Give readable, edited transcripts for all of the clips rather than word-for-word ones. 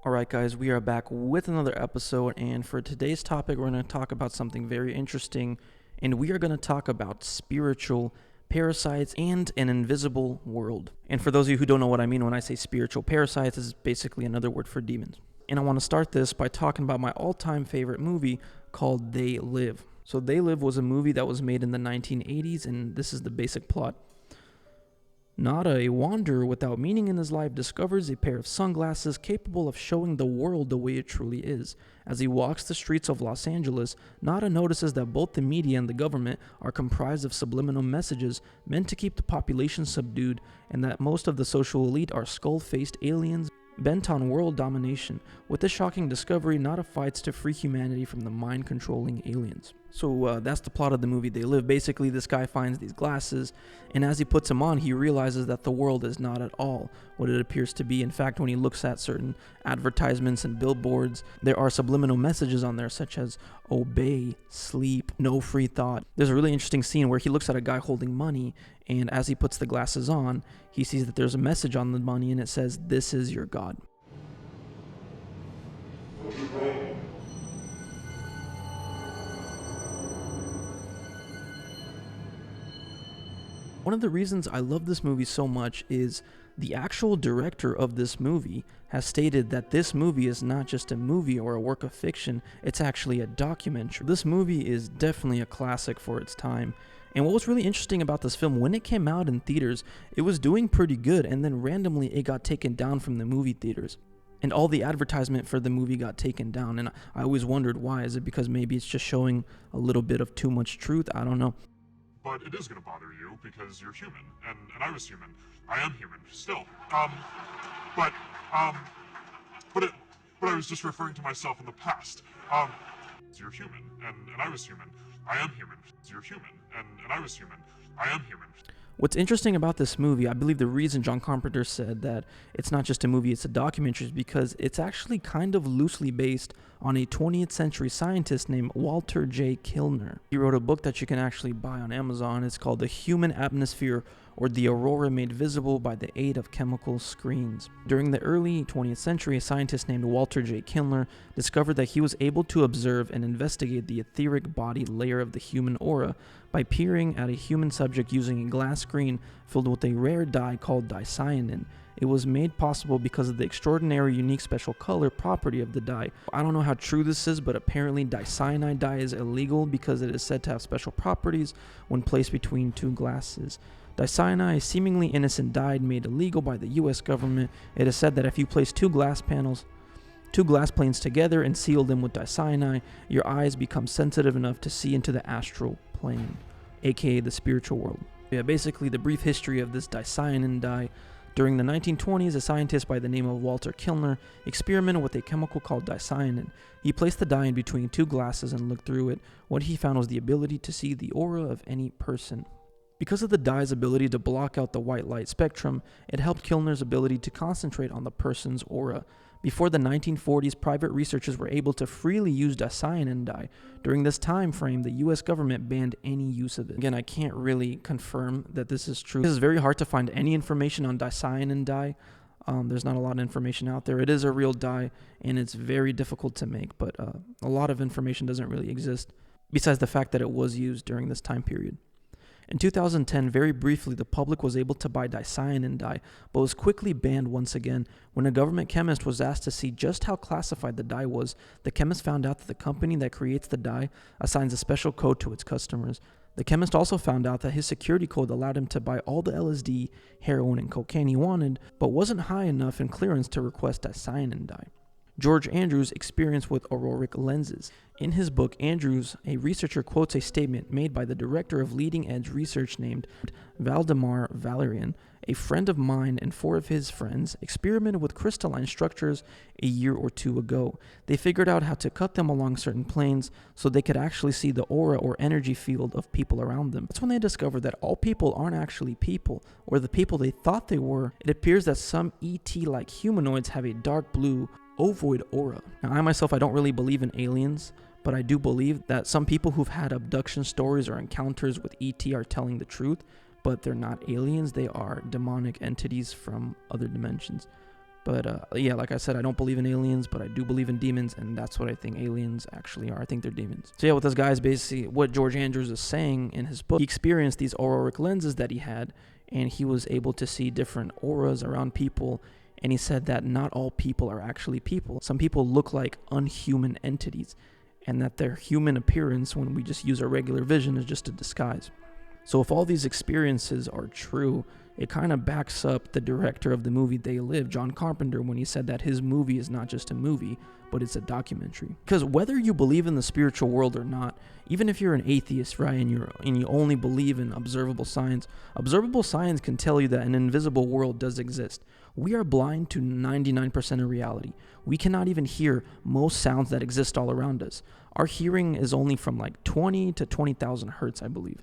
Alright, guys, we are back with another episode, and for today's topic, we're going to talk about something very interesting, and we are going to talk about spiritual parasites and an invisible world. And for those of you who don't know what I mean when I say spiritual parasites, this is basically another word for demons. And I want to start this by talking about my all-time favorite movie called They Live. So They Live was a movie that was made in the 1980s, and this is the basic plot. Nada, a wanderer without meaning in his life, discovers a pair of sunglasses capable of showing the world the way it truly is. As he walks the streets of Los Angeles, Nada notices that both the media and the government are comprised of subliminal messages meant to keep the population subdued, and that most of the social elite are skull-faced aliens bent on world domination. With this shocking discovery, Nada fights to free humanity from the mind-controlling aliens. So that's the plot of the movie They Live. Basically, this guy finds these glasses, and as he puts them on, he realizes that the world is not at all what it appears to be. In fact, when he looks at certain advertisements and billboards, there are subliminal messages on there such as obey, sleep, no free thought. There's a really interesting scene where he looks at a guy holding money, and as he puts the glasses on, he sees that there's a message on the money, and it says, "This is your God." One of the reasons I love this movie so much is the actual director of this movie has stated that this movie is not just a movie or a work of fiction, it's actually a documentary. This movie is definitely a classic for its time. And what was really interesting about this film, when it came out in theaters, it was doing pretty good, and then randomly it got taken down from the movie theaters. And all the advertisement for the movie got taken down, and I always wondered why. Is it because maybe it's just showing a little bit of too much truth? I don't know. But it is going to bother you because you're human, and I was human. I am human still. But I was just referring to myself in the past. You're human, and I was human. I am human. You're human, and I was human. I am human. What's interesting about this movie, I believe the reason John Carpenter said that it's not just a movie, it's a documentary, is because it's actually kind of loosely based on a 20th century scientist named Walter J. Kilmer. He wrote a book that you can actually buy on Amazon. It's called The Human Atmosphere, or the Aurora Made Visible by the Aid of Chemical Screens. During the early 20th century, a scientist named Walter J. Kilmer discovered that he was able to observe and investigate the etheric body layer of the human aura by peering at a human subject using a glass screen filled with a rare dye called dicyanin. It was made possible because of the extraordinary, unique, special color property of the dye. I don't know how true this is, but apparently dicyanide dye is illegal because it is said to have special properties when placed between two glasses. Dicyanide, a seemingly innocent dye made illegal by the US government. It is said that if you place two glass planes together and seal them with dicyanide, your eyes become sensitive enough to see into the astral plane, aka the spiritual world. Yeah, basically the brief history of this dicyanin dye. During the 1920s, a scientist by the name of Walter Kilmer experimented with a chemical called dicyanin. He placed the dye in between two glasses and looked through it. What he found was the ability to see the aura of any person. Because of the dye's ability to block out the white light spectrum, it helped Kilmer's ability to concentrate on the person's aura. Before the 1940s, private researchers were able to freely use dicyanin dye. During this time frame, the US government banned any use of it. Again, I can't really confirm that this is true. It is very hard to find any information on dicyanin dye. There's not a lot of information out there. It is a real dye, and it's very difficult to make, but a lot of information doesn't really exist, besides the fact that it was used during this time period. In 2010, very briefly, the public was able to buy dicyanin dye, but was quickly banned once again. When a government chemist was asked to see just how classified the dye was, the chemist found out that the company that creates the dye assigns a special code to its customers. The chemist also found out that his security code allowed him to buy all the LSD, heroin, and cocaine he wanted, but wasn't high enough in clearance to request dicyanin dye. George Andrews' experience with auroric lenses. In his book, Andrews, a researcher, quotes a statement made by the director of leading-edge research named Valdemar Valerian. A friend of mine and four of his friends experimented with crystalline structures a year or two ago. They figured out how to cut them along certain planes so they could actually see the aura or energy field of people around them. That's when they discovered that all people aren't actually people, or the people they thought they were. It appears that some ET-like humanoids have a dark blue, ovoid aura. Now, I don't really believe in aliens, but I do believe that some people who've had abduction stories or encounters with ET are telling the truth, but they're not aliens. They are demonic entities from other dimensions. But yeah, like I said, I don't believe in aliens, but I do believe in demons, and that's what I think aliens actually are. I think they're demons. So yeah, what this guy is basically, what George Andrews is saying in his book, he experienced these auroric lenses that he had, and he was able to see different auras around people. And he said that not all people are actually people. Some people look like unhuman entities, and that their human appearance, when we just use our regular vision, is just a disguise. So if all these experiences are true, it kind of backs up the director of the movie They Live, John Carpenter, when he said that his movie is not just a movie, but it's a documentary. Because whether you believe in the spiritual world or not, even if you're an atheist, right, and you only believe in observable science can tell you that an invisible world does exist. We are blind to 99% of reality. We cannot even hear most sounds that exist all around us. Our hearing is only from like 20 to 20,000 hertz, I believe.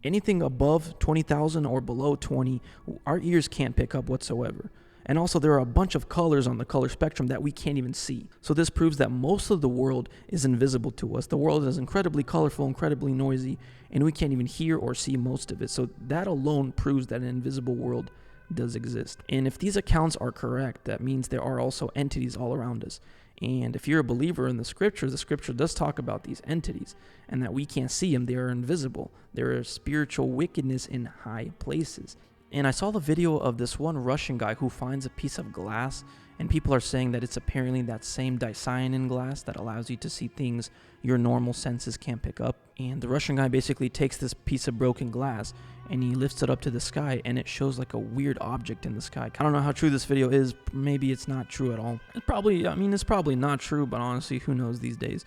Anything above 20,000 or below 20, our ears can't pick up whatsoever. And also, there are a bunch of colors on the color spectrum that we can't even see. So this proves that most of the world is invisible to us. The world is incredibly colorful, incredibly noisy, and we can't even hear or see most of it. So that alone proves that an invisible world does exist. And if these accounts are correct, that means there are also entities all around us. And if you're a believer in the scripture does talk about these entities and that we can't see them. They are invisible. There is spiritual wickedness in high places. And I saw the video of this one Russian guy who finds a piece of glass, and people are saying that it's apparently that same dicyanin glass that allows you to see things your normal senses can't pick up. And the Russian guy basically takes this piece of broken glass and he lifts it up to the sky, and it shows like a weird object in the sky. I don't know how true this video is. Maybe it's not true at all. It's probably not true, but honestly, who knows these days.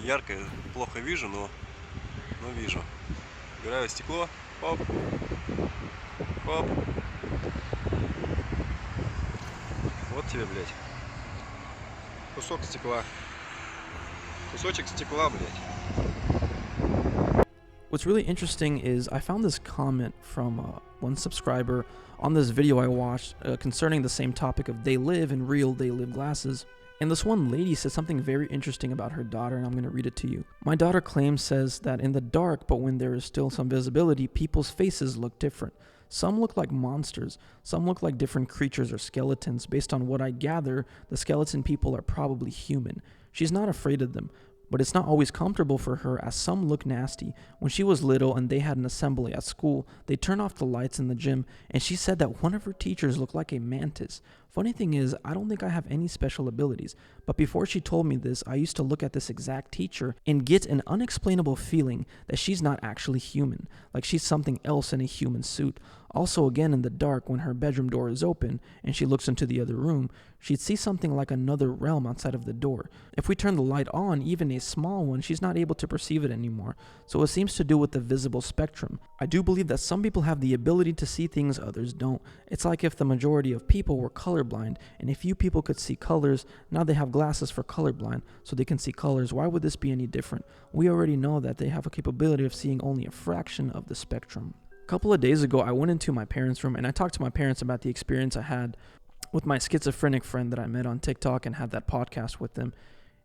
Ярко, плохо вижу, но вижу. Убираю стекло. Оп. Оп. Вот тебе, блядь. Кусок стекла. Кусочек стекла, блядь. What's really interesting is I found this comment from one subscriber on this video I watched concerning the same topic of They Live and real They Live glasses. And this one lady said something very interesting about her daughter, and I'm going to read it to you. My daughter says that in the dark, but when there is still some visibility, people's faces look different. Some look like monsters. Some look like different creatures or skeletons. Based on what I gather, the skeleton people are probably human. She's not afraid of them, but it's not always comfortable for her, as some look nasty. When she was little and they had an assembly at school, they turned off the lights in the gym, and she said that one of her teachers looked like a mantis. Funny thing is, I don't think I have any special abilities, but before she told me this, I used to look at this exact teacher and get an unexplainable feeling that she's not actually human, like she's something else in a human suit. Also, again, in the dark, when her bedroom door is open and she looks into the other room, she'd see something like another realm outside of the door. If we turn the light on, even a small one, she's not able to perceive it anymore. So it seems to do with the visible spectrum. I do believe that some people have the ability to see things others don't. It's like if the majority of people were colorblind, and a few people could see colors, now they have glasses for colorblind, so they can see colors. Why would this be any different? We already know that they have a capability of seeing only a fraction of the spectrum. A couple of days ago, I went into my parents' room and I talked to my parents about the experience I had with my schizophrenic friend that I met on TikTok and had that podcast with them.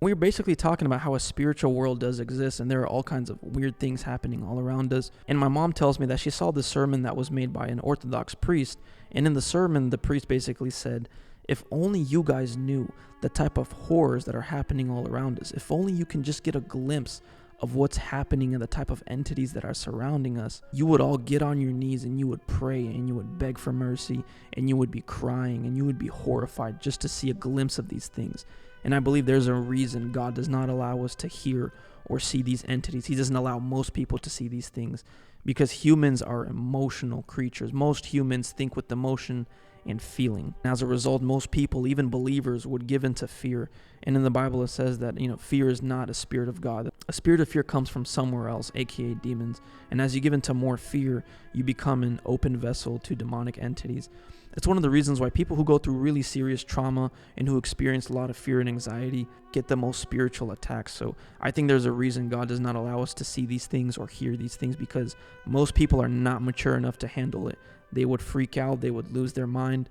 We were basically talking about how a spiritual world does exist and there are all kinds of weird things happening all around us. And my mom tells me that she saw this sermon that was made by an Orthodox priest. And in the sermon, the priest basically said, if only you guys knew the type of horrors that are happening all around us, if only you can just get a glimpse of what's happening and the type of entities that are surrounding us, you would all get on your knees and you would pray and you would beg for mercy and you would be crying and you would be horrified just to see a glimpse of these things. And I believe there's a reason God does not allow us to hear or see these entities. He doesn't allow most people to see these things because humans are emotional creatures. Most humans think with emotion and feeling. As a result, most people, even believers, would give into fear. And in the Bible, it says that, fear is not a spirit of God. A spirit of fear comes from somewhere else, aka demons. And as you give into more fear, you become an open vessel to demonic entities. It's one of the reasons why people who go through really serious trauma and who experience a lot of fear and anxiety get the most spiritual attacks. So I think there's a reason God does not allow us to see these things or hear these things, because most people are not mature enough to handle it. They would freak out, they would lose their mind,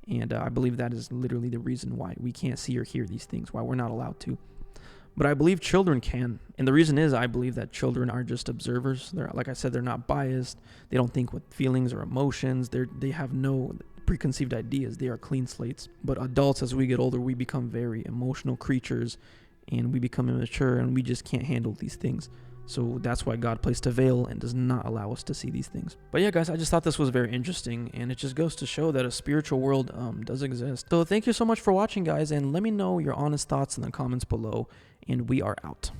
and I believe that is literally the reason why we can't see or hear these things, why we're not allowed to. But I believe children can, and the reason is I believe that children are just observers. They're, like I said, they're not biased. They don't think with feelings or emotions. They have no preconceived ideas. They are clean slates. But adults, as we get older, we become very emotional creatures, and we become immature, and we just can't handle these things. So that's why God placed a veil and does not allow us to see these things. But yeah, guys, I just thought this was very interesting, and it just goes to show that a spiritual world does exist. So thank you so much for watching, guys, and let me know your honest thoughts in the comments below, and we are out.